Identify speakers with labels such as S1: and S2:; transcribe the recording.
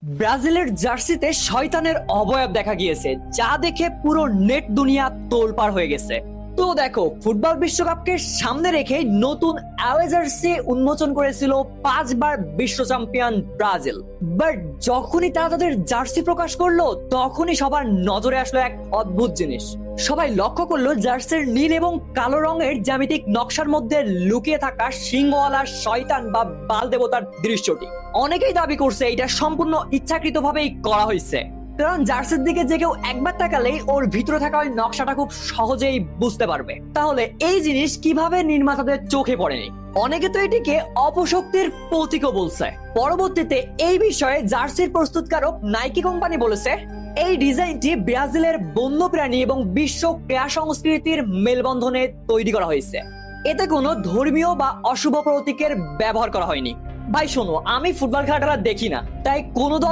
S1: ব্রাজিলের জার্সিতে শয়তানের অবয়ব দেখা গিয়েছে, যা দেখে পুরো নেট দুনিয়া তোলপাড় হয়ে গেছে। তো দেখো, ফুটবল বিশ্বকাপকে সামনে রেখে নতুন অ্যাওয়ে জার্সি উন্মোচন করেছিল 5বার বিশ্ব চ্যাম্পিয়ন ব্রাজিল। বাট যখনই তারা তাদের জার্সি প্রকাশ করলো, তখনই সবার নজরে আসলো এক অদ্ভুত জিনিস। সবাই লক্ষ্য করলো জার্সির নীল এবং কালো রঙের জ্যামিতিক নকশার মধ্যে লুকিয়ে থাকা সিংহওয়ালা শয়তান বা বাল দেবতার দৃশ্যটি। অনেকেই দাবি করছে এটা সম্পূর্ণ ইচ্ছাকৃতভাবেই করা হয়েছে, কারণ জার্সির দিকে যে কেউ একবার তাকালেই ওর ভিতরে থাকা ওই নকশাটা খুব সহজেই বুঝতে পারবে। তাহলে এই জিনিস কিভাবে নির্মাতাদের চোখে পড়েনি? অনেকে তো এটিকে অপশক্তির প্রতীকও বলছে। পরবর্তীতে এই বিষয়ে জার্সির প্রস্তুতকারক নাইকি কোম্পানি বলেছে, এই ডিজাইনটি ব্রাজিলের বন্যপ্রাণী এবং বিশ্ব ক্রীড়া সংস্কৃতির মেলবন্ধনে তৈরি করা হয়েছে। এতে কোনো ধর্মীয় বা অশুভ প্রতীকের ব্যবহার করা হয়নি। ভাই শোনো, আমি ফুটবল খেলাটা দেখি না, তাই কোনো দল